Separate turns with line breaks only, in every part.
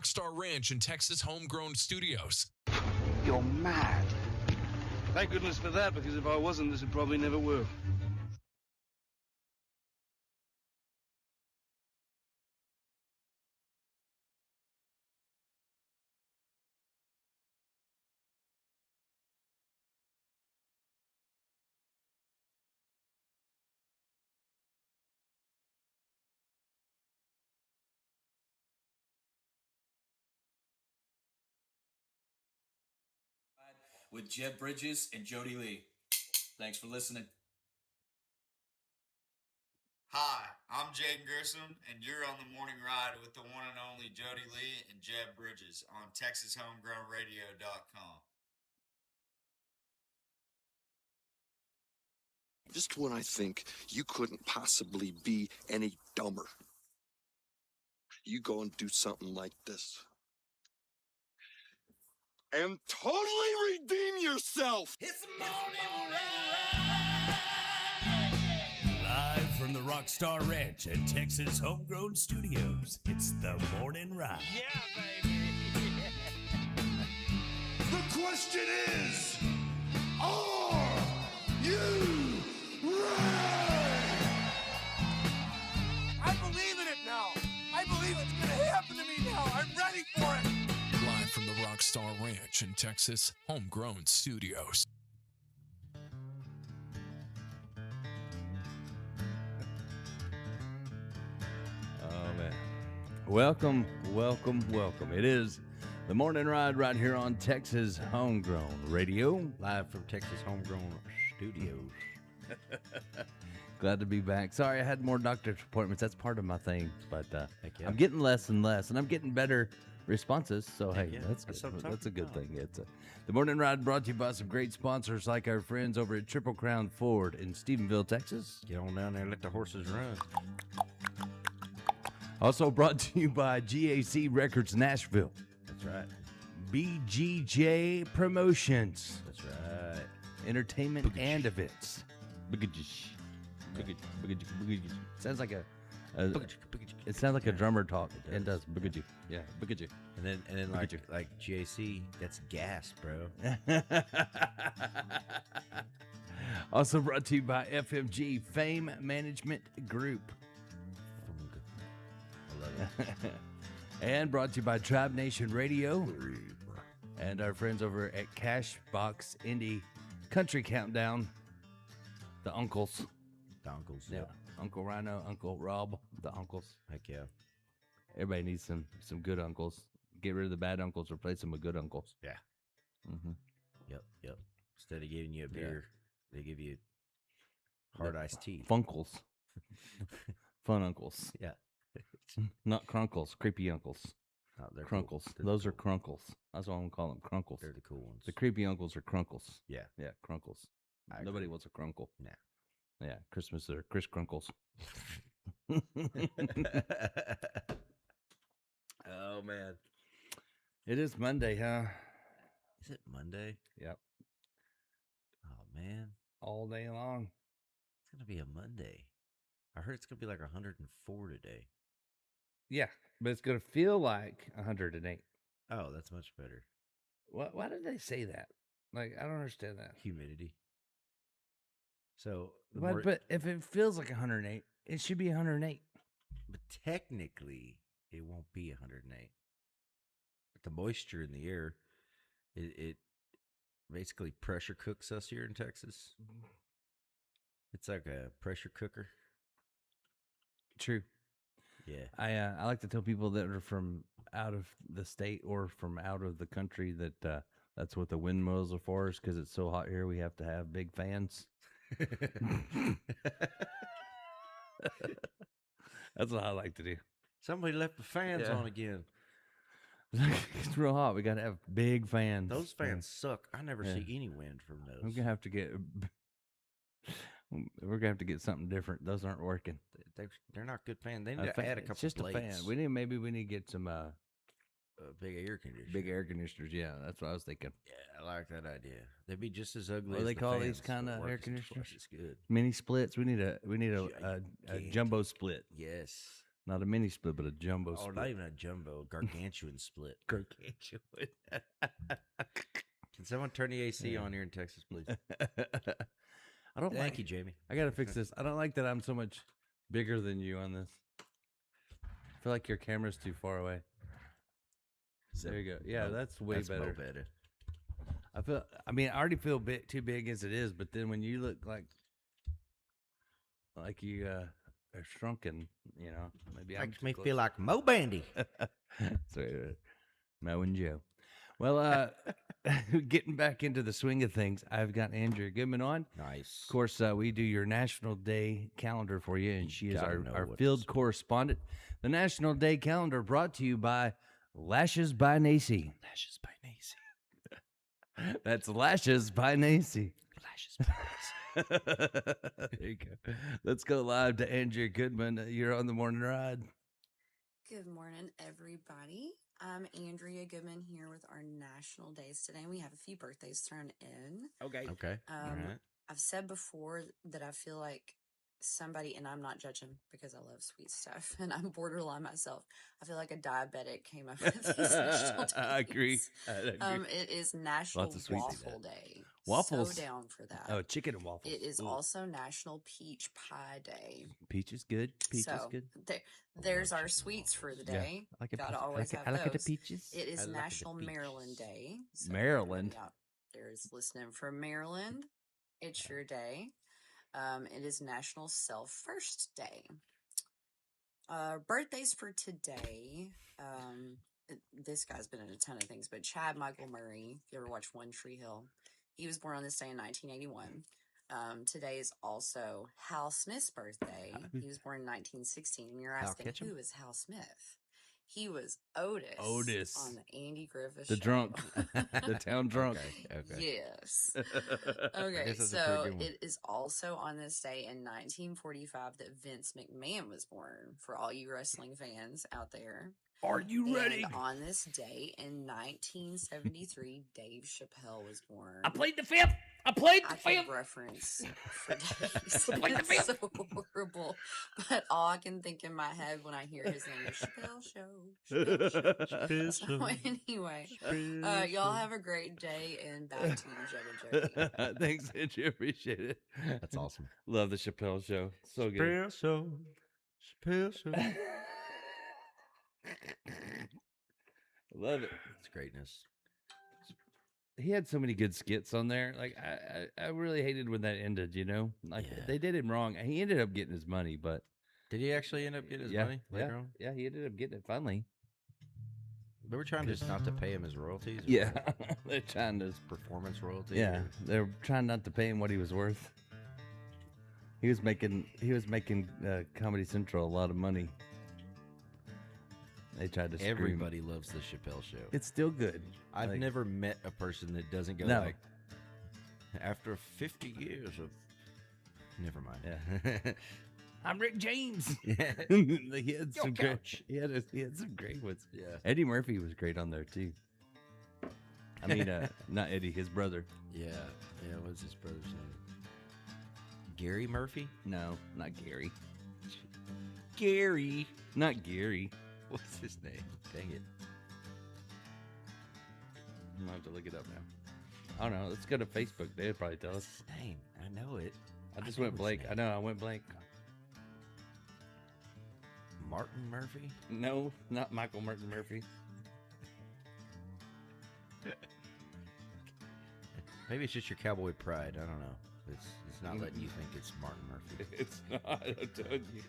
Rockstar Ranch and Texas Homegrown Studios.
You're mad.
Thank goodness for that, because if I wasn't, this would probably never work.
With Jeb Bridges and Jody Lee. Thanks for listening.
Hi, I'm Jaden Grissom, and you're on the morning ride with the one and only Jody Lee and Jeb Bridges on TexasHomegrownRadio.com.
Just when I think you couldn't possibly be any dumber, you go and do something like this. And totally redeem yourself!
It's the morning ride. Live from the Rockstar Ranch at Texas Homegrown Studios, it's the morning ride.
Yeah, baby.
The question is, are you ready?
I believe in it now. I believe it's going to happen to me now. I'm ready for it.
Live from the Rockstar Ranch in Texas Homegrown Studios.
Oh, man. Welcome. It is the morning ride right here on Texas Homegrown Radio, live from Texas Homegrown Studios. Glad to be back. Sorry, I had more doctor's appointments. That's part of my thing, but I'm getting less and less, and I'm getting better responses. So, hey, that's good. That's a good thing. The morning ride brought to you by some great sponsors like our friends over at Triple Crown Ford in Stephenville, Texas. Get on down there and let the horses run. Also brought to you by GAC Records Nashville. That's right. BGJ Promotions. That's right. Entertainment and events. Sounds like it sounds like a drummer talk. It does. Yeah.
And then like GAC, that's gas, bro.
Also brought to you by FMG Fame Management Group. And brought to you by Tribe Nation Radio and our friends over at Cashbox Indie Country Countdown. The uncles. Yeah. Uncle Rhino, Uncle Rob, the uncles.
Heck yeah.
Everybody needs some good uncles. Get rid of the bad uncles, replace them with good uncles.
Yeah.
Mm-hmm.
Yep. Instead of giving you a beer, they give you hard iced tea.
Funkles. Fun uncles.
Yeah.
Not crunkles, creepy uncles.
Oh, they're
crunkles.
Cool.
Those are crunkles. That's what I'm gonna call them. Crunkles.
They're the cool ones.
The creepy uncles are crunkles.
Yeah.
Yeah, crunkles. Nobody wants a crunkle.
No.
Yeah, Christmas are Chris Crunkles. Oh, man. It is Monday, huh?
Is it Monday?
Yep.
Oh, man.
All day long.
It's going to be a Monday. I heard it's going to be like 104 today.
Yeah, but it's going to feel like 108.
Oh, that's much better.
Why did they say that? Like, I don't understand that.
Humidity. So,
but if it feels like 108, it should be 108.
But technically, it won't be 108. But the moisture in the air, it basically pressure cooks us here in Texas. It's like a pressure cooker.
True.
Yeah.
I like to tell people that are from out of the state or from out of the country that that's what the windmills are for, is because it's so hot here we have to have big fans. That's what I like to do.
Somebody left the fans on again.
It's real hot. We got to have big fans.
Those fans suck. I never see any wind from those.
We're gonna have to get something different. Those aren't working.
They're not good fans. They need to add a couple.
It's just
blades.
a fan. Maybe we need to get some
big air conditioners.
Big air conditioners. Yeah, that's what I was thinking.
Yeah, I like that idea. They'd be just as ugly.
What
as
they
the
call
fans,
these kind of
but
air
work
conditioners?
It's good.
Mini splits. We need a jumbo split.
Yes.
Not a mini split, but a jumbo split.
not even a jumbo, gargantuan split.
Gargantuan.
Can someone turn the AC on here in Texas, please?
I don't
Thank you, Jamie.
I got to fix this. I don't like that I'm so much bigger than you on this. I feel like your camera's too far away. There you go. Yeah, that's way better.
better.
I already feel too big as it is, but then when you look like you are shrunken, maybe
Makes me feel like Mo Bandy.
Sorry, Mo and Joe. Well, getting back into the swing of things, I've got Andrea Goodman on.
Nice.
Of course, we do your National Day calendar for you, and she is our
what
field correspondent. The National Day calendar brought to you by Lashes by Nacy. Lashes by Nacy. That's Lashes by Nacy. Lashes by Nacy. There you go. Let's go live to Andrea Goodman. You're on the morning ride.
Good morning, everybody. I'm Andrea Goodman here with our National Days today. We have a few birthdays thrown in.
Okay. All right.
I've said before that I feel like somebody, and I'm not judging because I love sweet stuff, and I'm borderline myself. I feel like a diabetic came up with these national days.
I agree.
It is National Waffle Day.
Waffles.
So down for that.
Oh, chicken and waffles.
It is also National Peach Pie Day.
Peach is good. Peach is good.
There's our sweets for the day.
Yeah,
Gotta always have
I like
those.
the peaches.
It is National Maryland Day. So
Maryland.
out there's listening from Maryland. It's your day. It is National Self First Day. Birthdays for today. This guy's been in a ton of things, but Chad Michael Murray, if you ever watch One Tree Hill, he was born on this day in 1981. Today is also Hal Smith's birthday. He was born in 1916. And you're asking, who is Hal Smith? He was Otis. On the Andy Griffith
the
Show.
Drunk. The town drunk.
Okay.
Yes. Okay, so it is also on this day in 1945 that Vince McMahon was born, for all you wrestling fans out there.
Are you ready?
And on this day in 1973, Dave Chappelle was born.
I played the fifth. I played the
I
fifth.
can reference for days. It's so horrible. But all I can think in my head when I hear his name is Chappelle Show. So anyway, y'all have a great day, and back to you, Jody.
Thanks, Andrew. Appreciate it.
That's awesome.
Love the Chappelle Show. So good.
Chappelle Show.
Love it.
It's greatness.
He had so many good skits on there. Like I really hated when that ended. They did him wrong. He ended up getting his money, but
did he actually end up getting his money later on?
Yeah, he ended up getting it finally.
They were trying just not to pay him his royalties.
Yeah, they're trying to
performance royalties.
Yeah, they're trying not to pay him what he was worth. He was making Comedy Central a lot of money. They tried to scream.
Everybody loves the Chappelle Show.
It's still good.
I've never met a person that doesn't go
No.
like, after 50 years of, never mind.
Yeah. I'm Rick James.
Yeah.
He had some great. He had some great ones.
Yeah.
Eddie Murphy was great on there too. I mean, not Eddie, his brother.
Yeah. Yeah. What's his brother's name? Gary Murphy?
No, not Gary.
Gary.
Not Gary.
What's his name? Dang it.
I'm gonna have to look it up now. I don't know. Let's go to Facebook. They'll probably tell us.
His name. I know it.
I just went blank. I know. I went blank.
Martin Murphy?
No, not Michael Martin Murphy.
Maybe it's just your cowboy pride. I don't know. It's not letting you think it's Martin Murphy.
It's not. I told you.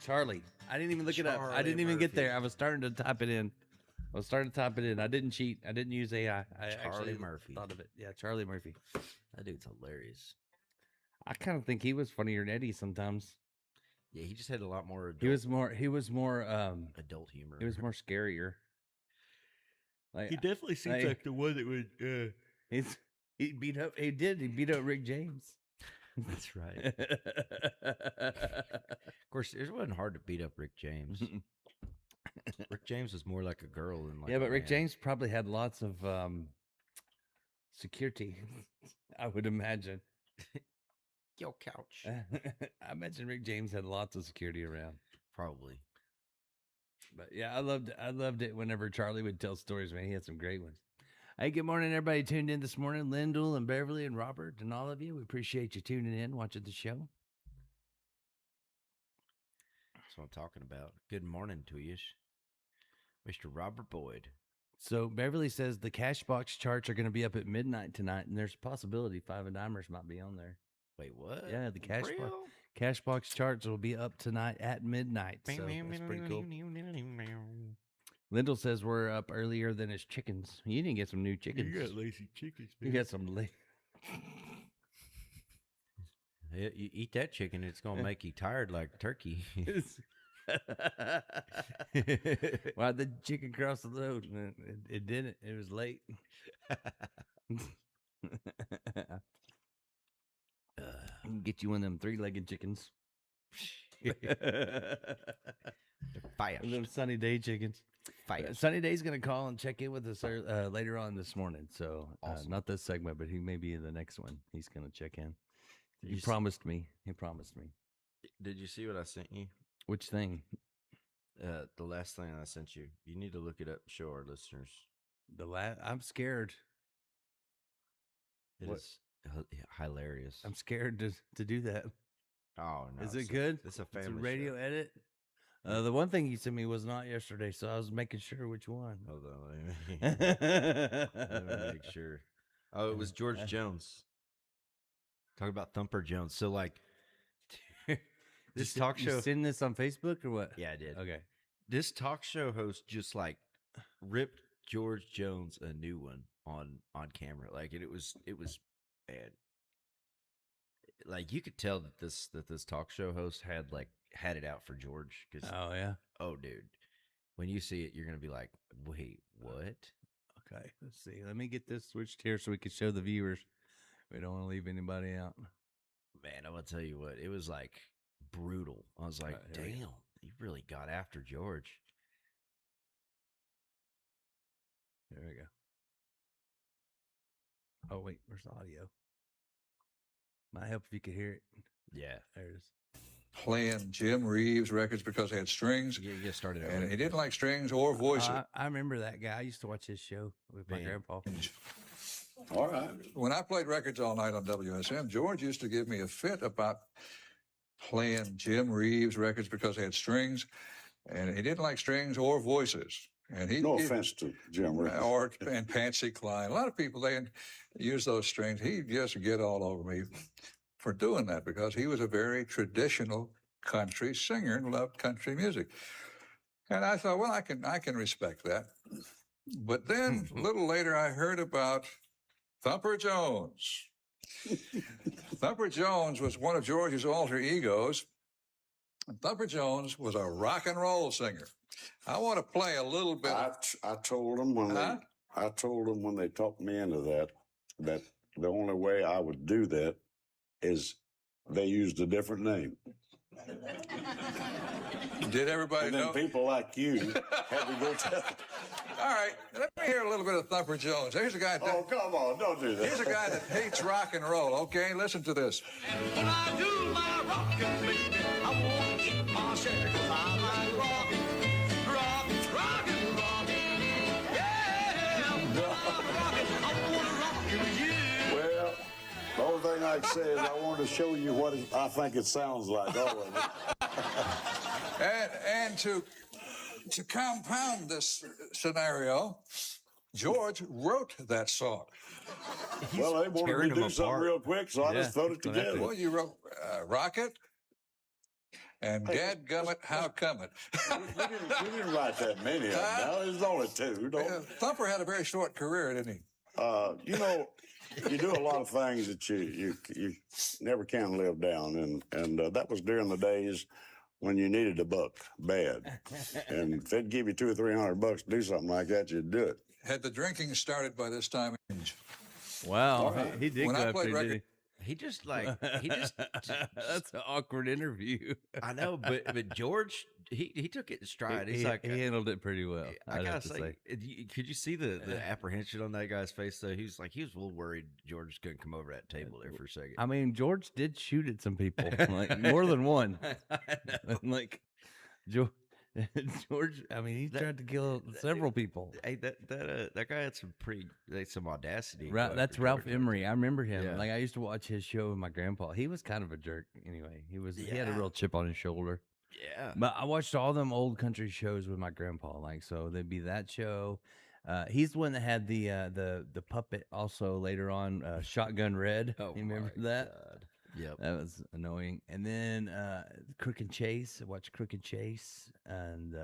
Charlie. I didn't even look it up. I didn't even get there. I was starting to type it in. I didn't cheat. I didn't use AI. I actually
Murphy.
thought of it. Yeah, Charlie Murphy.
That dude's hilarious.
I kind of think he was funnier than Eddie sometimes.
Yeah, he just had a lot more adult,
He was more
adult humor.
he was more scarier. Like,
He definitely seems like the one that would
he beat up Rick James.
That's right. Of course, it wasn't hard to beat up Rick James. Rick James was more like a girl than like
but Rick James probably had lots of security, I would imagine.
your couch.
I imagine Rick James had lots of security around.
Probably.
But yeah, I loved it whenever Charlie would tell stories, man. He had some great ones. Hey, good morning, everybody tuned in this morning. Lyndall and Beverly and Robert and all of you. We appreciate you tuning in, watching the show.
That's what I'm talking about. Good morning to you, Mr. Robert Boyd.
So Beverly says the Cashbox charts are going to be up at midnight tonight, and there's a possibility Five and Dimers might be on there.
Wait, what?
Yeah, the Cashbox charts will be up tonight at midnight. So that's pretty cool. Lyndall says we're up earlier than his chickens. You didn't get some new chickens.
You got lazy chickens, man.
You got some
You eat that chicken, it's going to make you tired like turkey.
Why'd the chicken cross the road? It didn't. It was late. Get you one of them 3-legged chickens.
Fire.
Them Sunny Day chickens.
Fire.
Sunny Day's going to call and check in with us later on this morning. So
awesome.
Not this segment, but he may be in the next one. He's going to check in. He promised me.
Did you see what I sent you?
Which thing?
The last thing I sent you. You need to look it up. Show our listeners.
I'm scared.
It is hilarious.
I'm scared to do that.
Oh no!
Is it good?
It's a family
it's a radio
show.
edit. The one thing he sent me was not yesterday, so I was making sure which one.
Hold on, let me make sure. Oh, it was George Jones. Talk about Thumper Jones. So like, this talk show.
You send this on Facebook or what?
Yeah, I did.
Okay.
This talk show host just like ripped George Jones a new one on camera. Like it was bad. Like you could tell that this talk show host had it out for George.
Oh yeah.
Oh dude, when you see it, you're gonna be like, wait, what?
Okay, let's see. Let me get this switched here so we can show the viewers. We don't want to leave anybody out.
Man, I'm gonna tell you what, it was like brutal. I was like, damn, he really got after George.
There we go. Oh wait, where's the audio? Might help if you could hear it.
Yeah,
there it is.
Playing Jim Reeves records because they had strings.
Yeah, you started
and he didn't like strings or voices.
I remember that guy. I used to watch his show with my grandpa.
All right. When I played records all night on WSM, George used to give me a fit about playing Jim Reeves records because they had strings, and he didn't like strings or voices. And he
offense to Jim Reeves.
And Patsy Cline. A lot of people, they use those strings. He used to get all over me for doing that because he was a very traditional country singer and loved country music. And I thought, well, I can respect that. But then a little later, I heard about Thumper Jones. Thumper Jones was one of George's alter egos. Thumper Jones was a rock and roll singer. I want to play a little bit.
I told them when they talked me into that the only way I would do that is they used a different name.
Did everybody know?
People like you had to go tell.
All right, let me hear a little bit of Thumper Jones. Here's a guy.
Oh, come on, don't do that.
Here's a guy that hates rock and roll. Okay, listen to this.
When I do my rockin', baby, I won't keep my share 'cause I like rockin', yeah. I wanna rock with you.
Well, the only thing I can say is I wanted to show you what I think it sounds like. All of it.
And to compound this scenario, George wrote that song.
Well, they wanted me to do something real quick, so I just throw it together.
Well, you wrote Rocket and Dadgummit, How Come It?
we didn't write that many of them. Now, there's only two.
Thumper had a very short career, didn't he?
You do a lot of things that you never can live down, and that was during the days when you needed a buck bad. And if they'd give you $200 or $300 to do something like that, you'd do it.
Had the drinking started by this time?
Wow, he did
when
go
I
up
played
there,
record,
did
he just
that's an awkward interview.
I know, but George he took it in stride. He's
he,
like,
he handled it pretty well.
I
I'd
gotta
have to
say, could you see the apprehension on that guy's face? Though he was a little worried George was going to come over that table there for a second.
I mean, George did shoot at some people, like more than one. Like George, I mean, he tried to kill several people.
Hey, that guy had some audacity.
That's Ralph Emery. I remember him. Yeah. Like I used to watch his show with my grandpa. He was kind of a jerk. Anyway, he had a real chip on his shoulder.
Yeah.
But I watched all them old country shows with my grandpa. Like so, there'd be that show. He's the one that had the puppet. Also later on, Shotgun Red.
Oh,
you remember that?
God. Yep.
That was annoying. And then Crook and Chase. I watched Crook and Chase and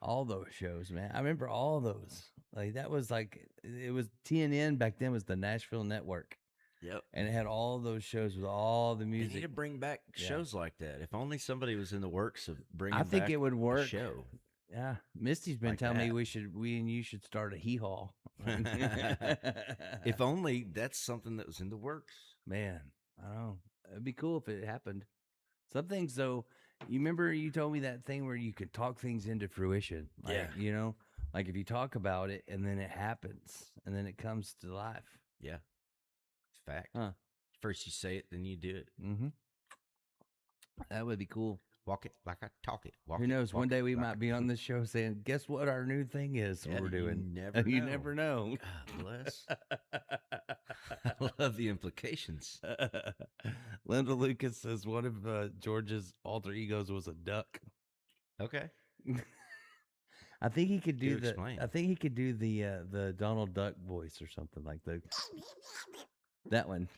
all those shows, man. I remember all those. Like that was like it was TNN back then was the Nashville Network.
Yep.
And it had all those shows with all the music.
They need to bring back shows like that. If only somebody was in the works of bringing
I think
back
it would work.
A show.
Yeah. Misty's been telling me we and you should start a hee-haw.
If only that's something that was in the works.
Man, I don't know. It'd be cool if it happened. Some things, though, you remember you told me that thing where you could talk things into fruition. Like,
Yeah.
You know, like if you talk about it and then it happens and then it comes to life.
Yeah. It's fact.
Huh.
First you say it, then you do it.
Mm-hmm. That would be cool.
Walk it like I talk it.
Who knows? One day we might be on this show saying, guess what our new thing is we're doing? You never know.
God bless. I love the implications.
Linda Lucas says one of George's alter egos was a duck.
Okay.
I think he could do
explain.
I think he could do the Donald Duck voice or something like that one.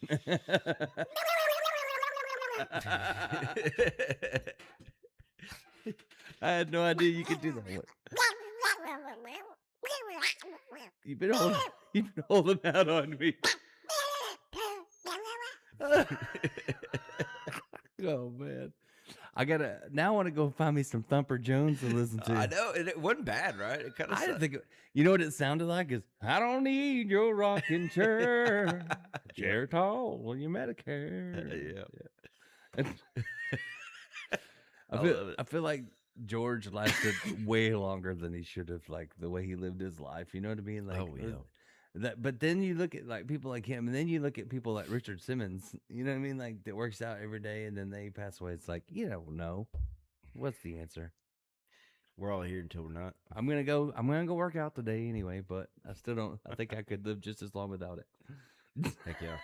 I had no idea you could do that one. You've been holding out on me. Oh man. I want to go find me some Thumper Jones to listen to.
I know, and it wasn't bad, right? It kind of.
I didn't think. You know what it sounded like? Is I don't need your rocking chair, Geritol, will you Medicare?
Yeah.
I feel like George lasted way longer than he should have. Like the way he lived his life, you know what I mean? Like,
oh yeah.
But then you look at like people like him, and then you look at people like Richard Simmons. You know what I mean? Like that works out every day, and then they pass away. It's like you don't know. What's the answer?
We're all here until we're not.
I'm gonna go work out today anyway, but I still don't. I think I could live just as long without it.
Heck yeah,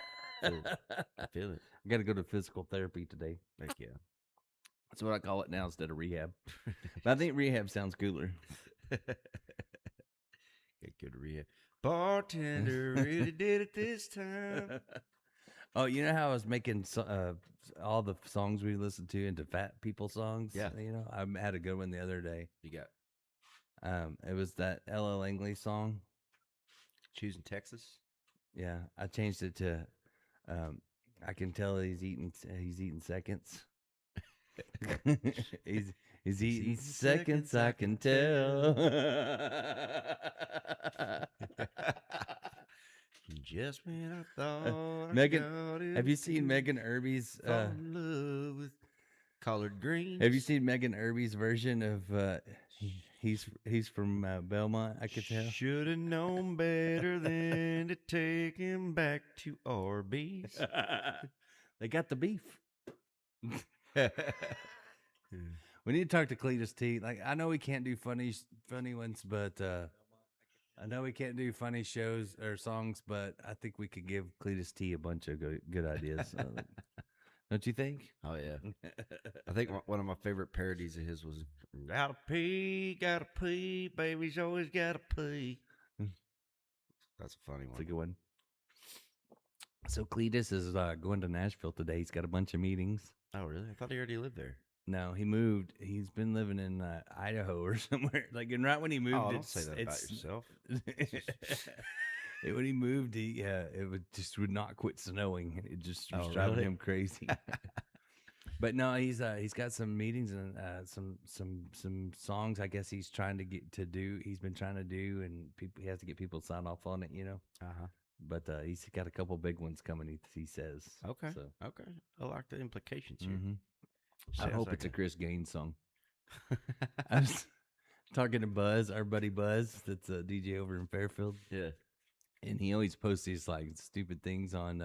I feel it.
I got to go to physical therapy today.
Heck yeah,
that's what I call it now instead of rehab. But I think rehab sounds cooler.
Get good rehab. Bartender really did it this time.
Oh, you know how I was making all the songs we listened to into fat people songs?
Yeah.
You know, I had a good one the other day.
You got?
It was that Ella Langley song.
Choosing Texas?
Yeah. I changed it to, I can tell he's eating seconds. He's eating seconds, I can tell.
Just when I thought
Megan, have you seen Megan Irby's
in love with collard greens?
Have you seen Megan Irby's version of he's from Belmont, I could tell?
Should have known better than to take him back to Arby's.
They got the beef. We need to talk to Cletus T. Like I know we can't do funny ones, but I know we can't do funny shows or songs, but I think we could give Cletus T a bunch of good ideas. Don't you think?
Oh yeah. I think one of my favorite parodies of his was gotta pee, baby's always gotta pee. That's a funny one.
That's a good one. So Cletus is going to Nashville today. He's got a bunch of meetings.
Oh really? I thought he already lived there.
No, he moved. He's been living in Idaho or somewhere. Like, and right when he moved,
don't say that about yourself.
When he moved, it would not quit snowing. It just was driving him crazy. But no, he's got some meetings and some songs. I guess he's trying to get to do. He's been trying to do, and he has to get people to sign off on it. You know. But he's got a couple big ones coming. He says.
Okay.
So.
Okay. I like the implications here.
Mm-hmm. I hope it's a Chris Gaines song. I was talking to Buzz, our buddy Buzz, that's a DJ over in Fairfield.
Yeah.
And he always posts these like stupid things on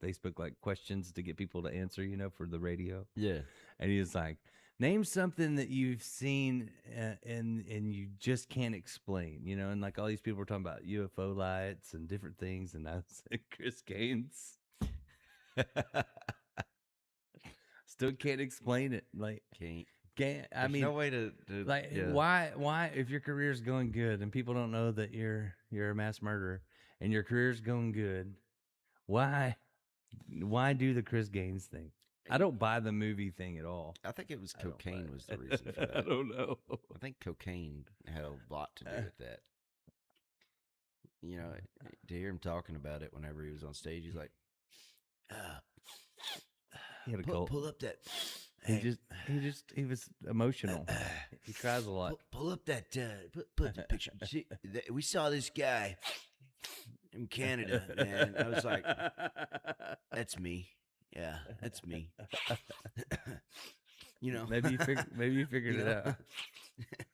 Facebook, like questions to get people to answer, for the radio.
Yeah.
And he was like, name something that you've seen and you just can't explain, and like all these people were talking about UFO lights and different things, and I said Chris Gaines. Still can't explain it. Like can't. I mean,
no way to
like why if your career's going good and people don't know that you're a mass murderer and your career's going good, why do the Chris Gaines thing? I don't buy the movie thing at all.
I think it was cocaine was the reason for that.
I don't know.
I think cocaine had a lot to do with that. To hear him talking about it whenever he was on stage, he's like,
he had a cold.
Pull up that.
He was emotional. He cries a lot.
Pull up that. Put the picture. See, we saw this guy in Canada, and I was like, "That's me. Yeah, that's me."
Maybe you figured it out.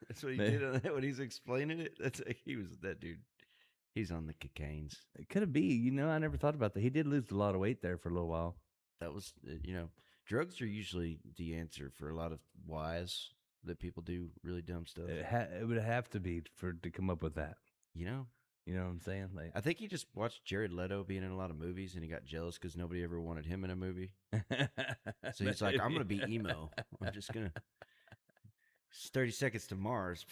That's what he did on that when he's explaining it. That's he was that dude. He's on the cocaines.
It could be. I never thought about that. He did lose a lot of weight there for a little while.
That was, drugs are usually the answer for a lot of whys that people do really dumb stuff.
It would have to be to come up with that.
You know
what I'm saying? Like,
I think he just watched Jared Leto being in a lot of movies, and he got jealous because nobody ever wanted him in a movie. So he's like, I'm going to be emo. I'm just going to. 30 Seconds to Mars.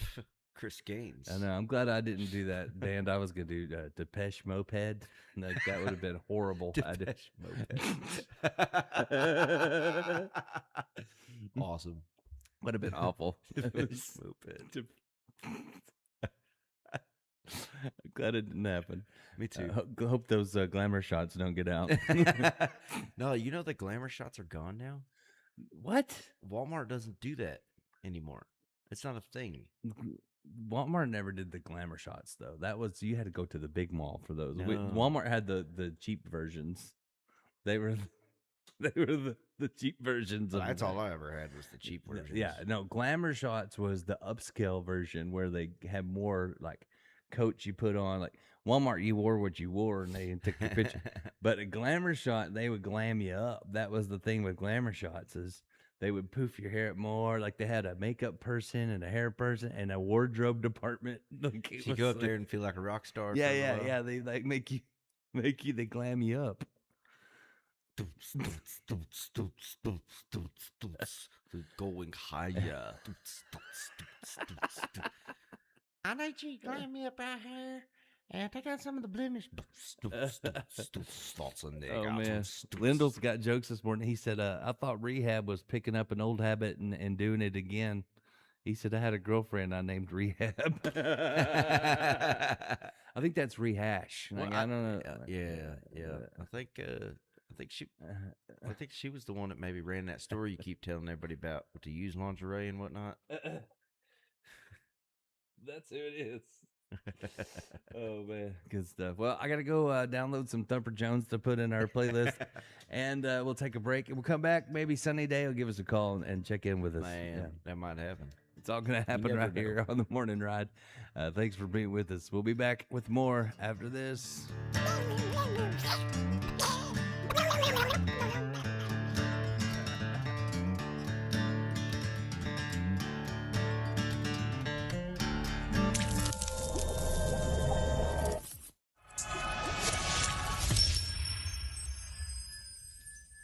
Chris Gaines.
I know. I'm glad I didn't do that band. I was going to do Depeche Moped. Like, that would have been horrible.
Depeche Moped. Awesome.
Would have been awful.
Depeche Moped.
I'm glad it didn't happen.
Me too.
Hope those glamour shots don't get out.
No, the glamour shots are gone now.
What?
Walmart doesn't do that anymore. It's not a thing.
Walmart never did the glamour shots though. That was you had to go to the big mall for those.
No.
Walmart had the cheap versions. They were the cheap versions.
Well, that's all I ever had was the cheap versions.
Yeah, no, glamour shots was the upscale version where they had more like coats you put on. Like Walmart, you wore what you wore and they took your picture. But a glamour shot, they would glam you up. That was the thing with glamour shots is they would poof your hair up more. Like they had a makeup person and a hair person and a wardrobe department. Like
you go up there and feel like a rock star.
Yeah. They like make you, they glam you up.
Going higher.
I need you to glam me up right here and take out some of the blemish.
Oh man, Lyndall's got jokes this morning. He said, "I thought rehab was picking up an old habit and doing it again." He said, "I had a girlfriend I named Rehab." I think that's rehash.
Well,
I don't know.
Yeah. I think she was the one that maybe ran that story you keep telling everybody about with the used lingerie and whatnot.
That's who it is. Oh man, good stuff. Well, I gotta go download some Thumper Jones to put in our playlist, and we'll take a break. And we'll come back. Maybe Sunny Day will give us a call and check in with us.
Man, that might happen.
It's all gonna happen right here on the morning ride. Thanks for being with us. We'll be back with more after this.